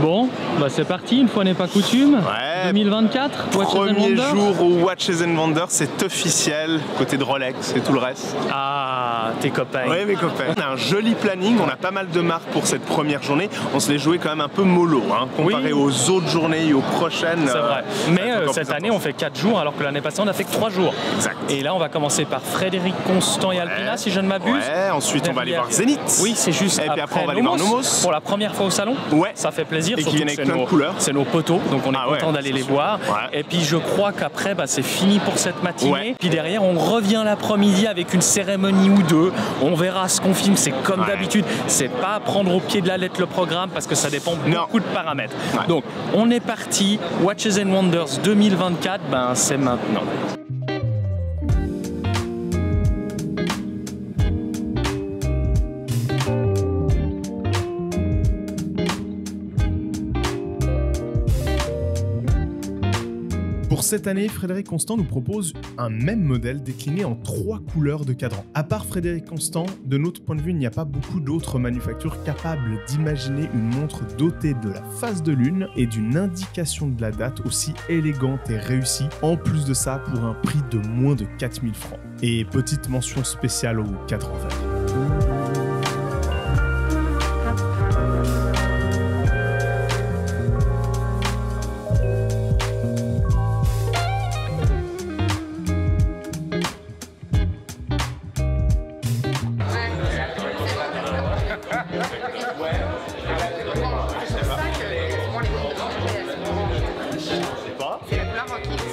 Bon, bah c'est parti, une fois n'est pas coutume. Ouais. 2024, Watches and Premier Wonders. jour au Watches and Wonders, c'est officiel, côté de Rolex et tout le reste. Ah, tes copains. Oui, mes copains. On a un joli planning, on a pas mal de marques pour cette première journée. On se les jouait quand même un peu mollo, hein, comparé aux autres journées et aux prochaines. C'est vrai. Mais cette année, on fait 4 jours, alors que l'année passée, on a fait que 3 jours. Exact. Et là, on va commencer par Frédéric Constant et Alpina, si je ne m'abuse. Ouais, ensuite on va aller voir Zénith. Oui, c'est juste. Et puis après, on va aller voir Nomos. Pour la première fois au salon. Ouais. Ça fait plaisir. Et qui viennent avec plein de couleurs. C'est nos poteaux, donc on est content ouais, d'aller les voir. Ouais. Et puis je crois qu'après, bah, c'est fini pour cette matinée. Ouais. Puis derrière, on revient l'après-midi avec une cérémonie ou deux. On verra ce qu'on filme. C'est comme d'habitude. C'est pas à prendre au pied de la lettre le programme parce que ça dépend beaucoup de paramètres. Ouais. Donc, on est parti. Watches and Wonders 2024, ben c'est maintenant. Pour cette année, Frédéric Constant nous propose un même modèle décliné en 3 couleurs de cadran. À part Frédéric Constant, de notre point de vue, il n'y a pas beaucoup d'autres manufactures capables d'imaginer une montre dotée de la phase de lune et d'une indication de la date aussi élégante et réussie, en plus de ça pour un prix de moins de 4000 francs. Et petite mention spéciale au cadran vert.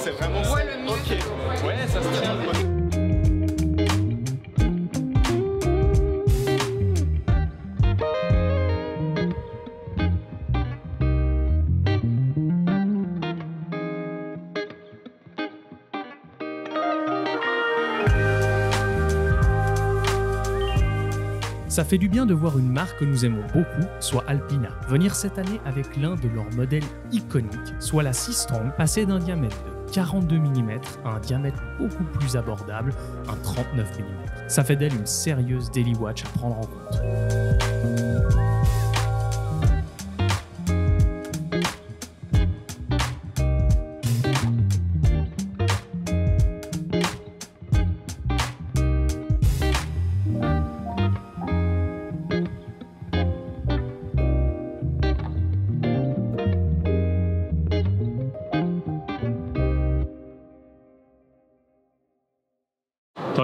C'est vraiment ça. Ok. Ouais, ça se tient. Ça fait du bien de voir une marque que nous aimons beaucoup, soit Alpina, venir cette année avec l'un de leurs modèles iconiques, soit la Seastrong, passer d'un diamètre de 42 mm à un diamètre beaucoup plus abordable, un 39 mm. Ça fait d'elle une sérieuse daily watch à prendre en compte.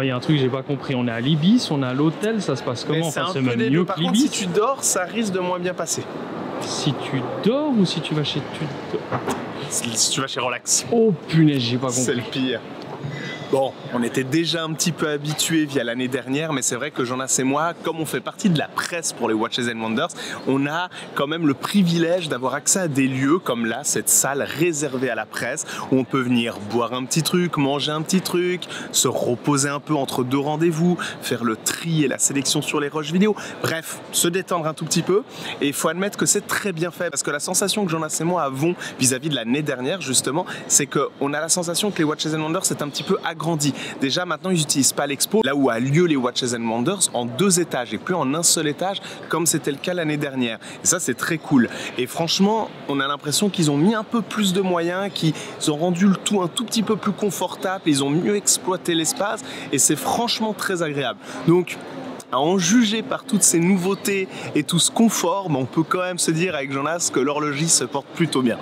Il y a un truc que j'ai pas compris, on est à l'Ibis, on est à l'hôtel, ça se passe comment? C'est enfin, un peu des mieux deux. que Par contre, l'Ibis. si tu dors, ça risque de moins bien passer. Si tu dors ou si tu vas chez... Si tu vas chez Rolex. Oh punaise, j'ai pas compris. C'est le pire. Bon, on était déjà un petit peu habitués via l'année dernière, mais c'est vrai que Jonas et moi, comme on fait partie de la presse pour les Watches and Wonders, on a quand même le privilège d'avoir accès à des lieux comme là, cette salle réservée à la presse, où on peut venir boire un petit truc, manger un petit truc, se reposer un peu entre deux rendez-vous, faire le tri et la sélection sur les rushs vidéo, bref, se détendre un tout petit peu. Et il faut admettre que c'est très bien fait, parce que la sensation que Jonas et moi avons vis-à-vis de l'année dernière, justement, c'est qu'on a la sensation que les Watches and Wonders c'est un petit peu agrandi. Déjà maintenant ils n'utilisent pas l'expo, là où a lieu les Watches and Wonders, en 2 étages et plus en un seul étage comme c'était le cas l'année dernière. Et ça c'est très cool. Et franchement on a l'impression qu'ils ont mis un peu plus de moyens, qu'ils ont rendu le tout un tout petit peu plus confortable, ils ont mieux exploité l'espace et c'est franchement très agréable. Donc à en juger par toutes ces nouveautés et tout ce confort, on peut quand même se dire avec Jonas que l'horlogerie se porte plutôt bien.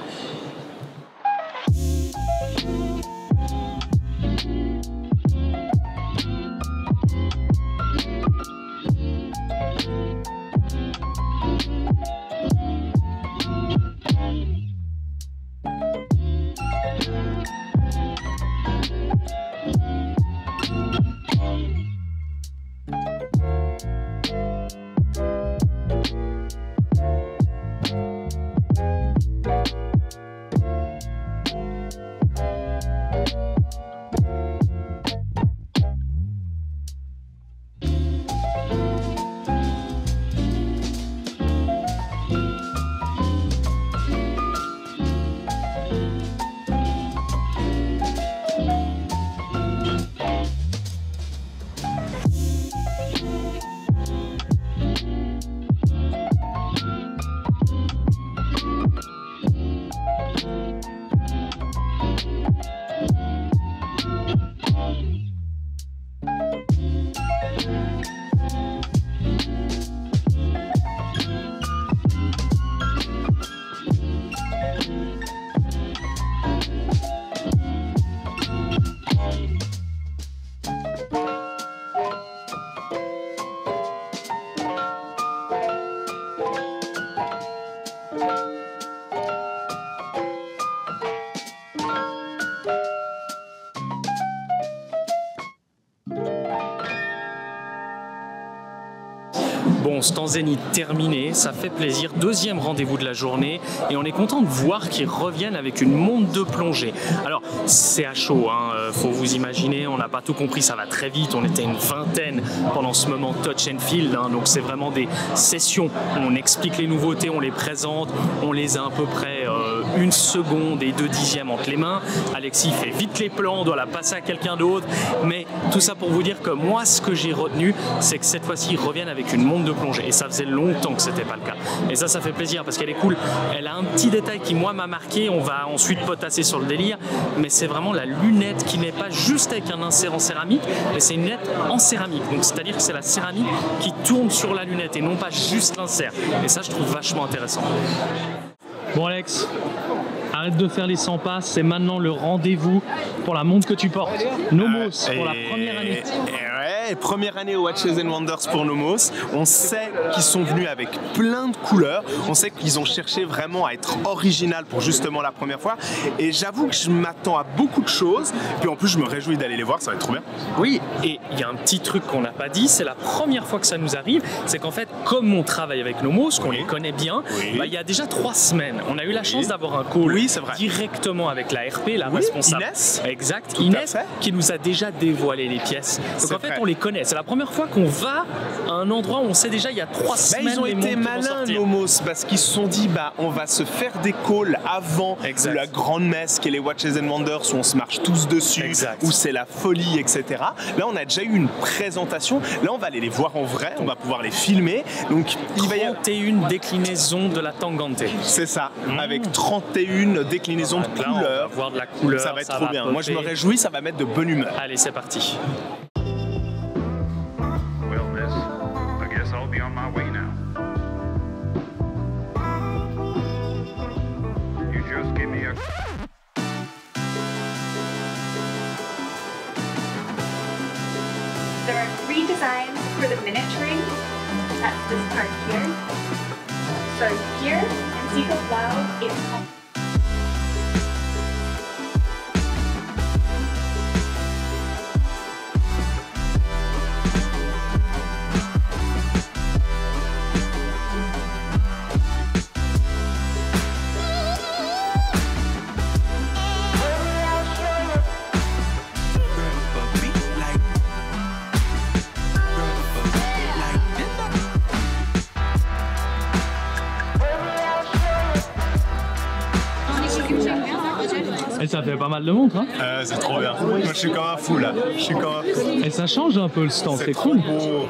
Bon, stand Zénith terminé, ça fait plaisir. Deuxième rendez-vous de la journée et on est content de voir qu'ils reviennent avec une montre de plongée. Alors, c'est à chaud, faut vous imaginer, on n'a pas tout compris, ça va très vite. On était une vingtaine pendant ce moment touch and field, donc c'est vraiment des sessions. On explique les nouveautés, on les présente, on les a à peu près 1 seconde et 2 dixièmes entre les mains. Alexis fait vite les plans, on doit la passer à quelqu'un d'autre. Mais tout ça pour vous dire que moi, ce que j'ai retenu, c'est que cette fois-ci, ils reviennent avec une montre de plongée. Et ça faisait longtemps que c'était pas le cas. Et ça fait plaisir parce qu'elle est cool. Elle a un petit détail qui, moi, m'a marqué. On va ensuite potasser sur le délire. Mais c'est vraiment la lunette qui n'est pas juste avec un insert en céramique, mais c'est une lunette en céramique. Donc, c'est-à-dire que c'est la céramique qui tourne sur la lunette et non pas juste l'insert. Et ça, je trouve vachement intéressant. Bon, Alex, arrête de faire les 100 pas, c'est maintenant le rendez-vous pour la montre que tu portes. Nomos, pour la première année. Ouais, première année au Watches and Wonders pour Nomos. On sait qu'ils sont venus avec plein de couleurs. On sait qu'ils ont cherché vraiment à être original pour justement la première fois. Et j'avoue que je m'attends à beaucoup de choses. Puis en plus, je me réjouis d'aller les voir, ça va être trop bien. Oui, et il y a un petit truc qu'on n'a pas dit, c'est la première fois que ça nous arrive, c'est qu'en fait, comme on travaille avec Nomos, qu'on les connaît bien, il y a déjà 3 semaines, on a eu la chance d'avoir un call directement avec la RP, la responsable. Inès. Exact, Inès, qui nous a déjà dévoilé les pièces. Donc en fait, on les connaît. C'est la première fois qu'on va à un endroit où on sait déjà il y a 3 semaines. Ils ont été malins, Nomos, parce qu'ils se sont dit, on va se faire des calls avant la grande messe qui est les Watches and Wonders où on se marche tous dessus, où c'est la folie, etc. Là, on a déjà eu une présentation. Là, on va aller les voir en vrai, on va pouvoir les filmer. Donc, il va y avoir 31 déclinaisons de la Tangente. C'est ça, avec 31 déclinaisons de couleurs. On va voir de la couleur. Ça va être trop bien. Moi, je me réjouis, ça va mettre de bonne humeur. Allez, c'est parti. I'll be on my way now. You just give me a... There are 3 designs for the miniaturing. That's this part here. So here in Seco Blau, it's Et ça fait pas mal de montres, hein. C'est trop bien. Moi, je suis comme un fou, là. Et ça change un peu le stand, c'est cool. Beau.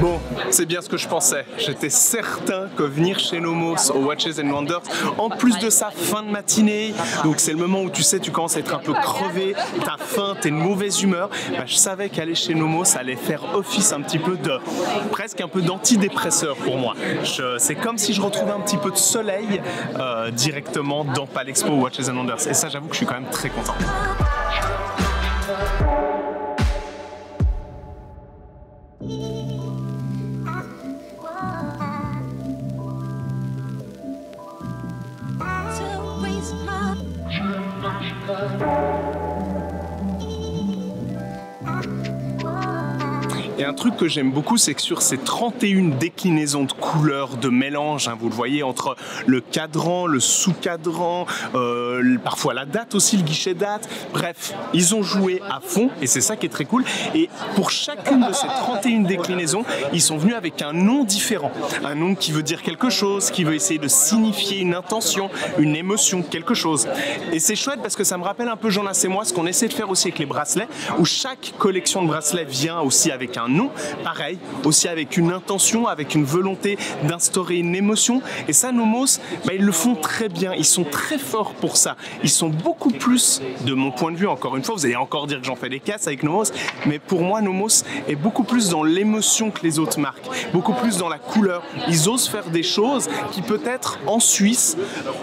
Bon, c'est bien ce que je pensais. J'étais certain que venir chez Nomos au Watches and Wonders, en plus de ça, fin de matinée, donc c'est le moment où tu sais, tu commences à être un peu crevé, t'as faim, t'es de mauvaise humeur, je savais qu'aller chez Nomos allait faire office un petit peu de, presque un peu d'antidépresseur pour moi. C'est comme si je retrouvais un petit peu de soleil directement dans Palexpo Watches and Wonders. Et ça, j'avoue que je suis quand même très content. Et un truc que j'aime beaucoup, c'est que sur ces 31 déclinaisons de couleurs, de mélange, vous le voyez, entre le cadran, le sous-cadran, parfois la date aussi, le guichet date, bref, ils ont joué à fond et c'est ça qui est très cool. Et pour chacune de ces 31 déclinaisons, ils sont venus avec un nom différent. Un nom qui veut dire quelque chose, qui veut essayer de signifier une intention, une émotion, quelque chose. Et c'est chouette parce que ça me rappelle un peu Jonas et moi, ce qu'on essaie de faire aussi avec les bracelets, où chaque collection de bracelets vient aussi avec un un nom, pareil, aussi avec une intention, avec une volonté d'instaurer une émotion. Et ça, Nomos, ils le font très bien. Ils sont très forts pour ça. Ils sont beaucoup plus, de mon point de vue, encore une fois, vous allez encore dire que j'en fais des casses avec Nomos, mais pour moi, Nomos est beaucoup plus dans l'émotion que les autres marques, beaucoup plus dans la couleur. Ils osent faire des choses qui peut-être en Suisse,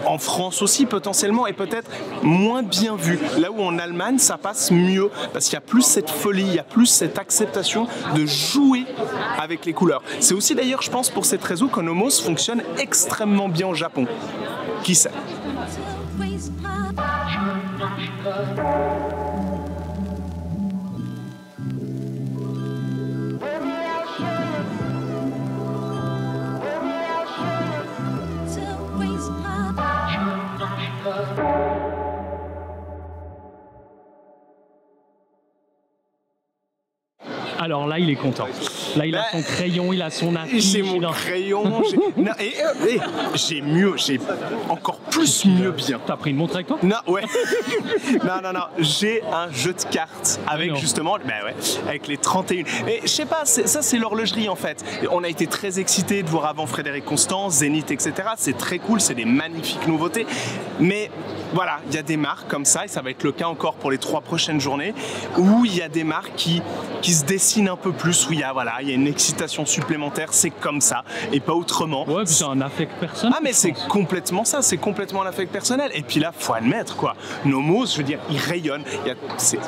en France aussi potentiellement, est peut-être moins bien vues. Là où en Allemagne, ça passe mieux, parce qu'il y a plus cette folie, il y a plus cette acceptation de jouer avec les couleurs. C'est aussi d'ailleurs, je pense, pour cette raison que Nomos fonctionne extrêmement bien au Japon. Qui sait? Alors là, il est content. Là, il a son crayon, il a son affiche. J'ai mon crayon. J'ai mieux, j'ai encore plus mieux bien. T'as pris une montre avec toi? Non, ouais. non. J'ai un jeu de cartes avec justement, avec les 31. Et je sais pas, ça c'est l'horlogerie en fait. On a été très excités de voir avant Frédéric Constant, Zénith, etc. C'est très cool, c'est des magnifiques nouveautés. Mais voilà, il y a des marques comme ça, et ça va être le cas encore pour les 3 prochaines journées, où il y a des marques qui se dessinent un peu plus, où il y a une excitation supplémentaire, c'est comme ça, et pas autrement. Ouais, puis c'est un affect personnel. Ah mais c'est complètement ça, c'est complètement un affect personnel. Et puis là, faut admettre quoi, Nomos, je veux dire, il rayonne.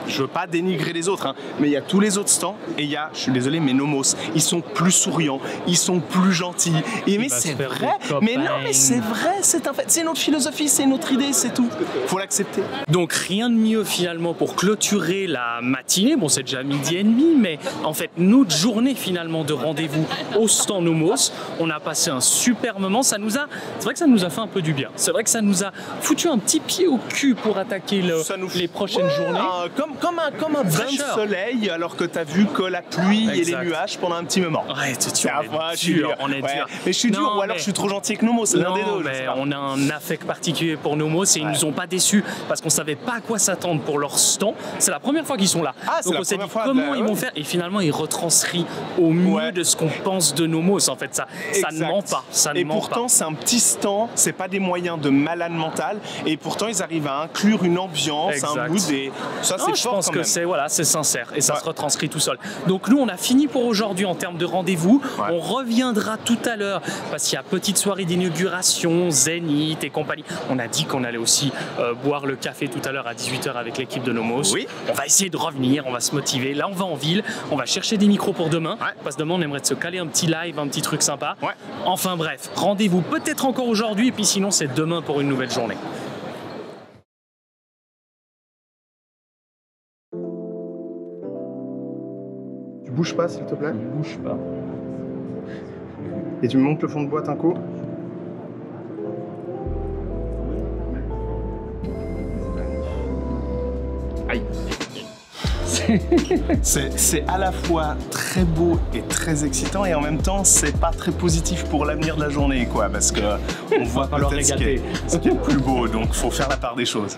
Je veux pas dénigrer les autres, hein, mais il y a tous les autres stands, et il y a, je suis désolé, mais Nomos, ils sont plus souriants, ils sont plus gentils. Et mais c'est vrai, mais non, mais c'est vrai, c'est un fait, c'est notre philosophie, c'est notre idée, c'est tout. Faut l'accepter. Donc rien de mieux finalement pour clôturer la matinée. Bon, c'est déjà 12h30, mais en fait notre journée finalement de rendez-vous au stand Nomos. On a passé un super moment. C'est vrai que ça nous a fait un peu du bien. C'est vrai que ça nous a foutu un petit pied au cul pour attaquer les prochaines journées. Comme un bain de soleil, alors que tu as vu que la pluie et les nuages pendant un petit moment. Ouais, on est dur. Mais je suis dur, ou alors je suis trop gentil avec Nomos. L'un des deux. Mais on a un affect particulier pour Nomos et ils nous ont pas déçus parce qu'on savait pas à quoi s'attendre pour leur stand. C'est la première fois qu'ils sont là. Donc on s'est dit comment ils vont faire, et finalement ils retranscrivent au mieux de ce qu'on pense de Nomos. En fait, ça ne ment pas. Et pourtant, c'est un petit stand, c'est pas des moyens de malade mental, et pourtant ils arrivent à inclure une ambiance, un mood, et ça c'est fort. Je pense que c'est sincère et ça se retranscrit tout seul. Donc nous, on a fini pour aujourd'hui en termes de rendez-vous. On reviendra tout à l'heure parce qu'il y a petite soirée d'inauguration, Zénith et compagnie. On a dit qu'on allait aussi boire le café tout à l'heure à 18h avec l'équipe de Nomos. Oui. On va essayer de revenir, on va se motiver. Là, on va en ville, on va chercher des micros pour demain. Parce que demain, on aimerait se caler un petit live, un petit truc sympa. Enfin bref, rendez-vous peut-être encore aujourd'hui, et puis sinon, c'est demain pour une nouvelle journée. Tu bouges pas, s'il te plaît? Ne bouge pas. Et tu me montes le fond de boîte un coup? Aïe. C'est à la fois très beau et très excitant, et en même temps c'est pas très positif pour l'avenir de la journée, quoi, parce que on voit peut-être ce qui est plus beau, donc faut faire la part des choses.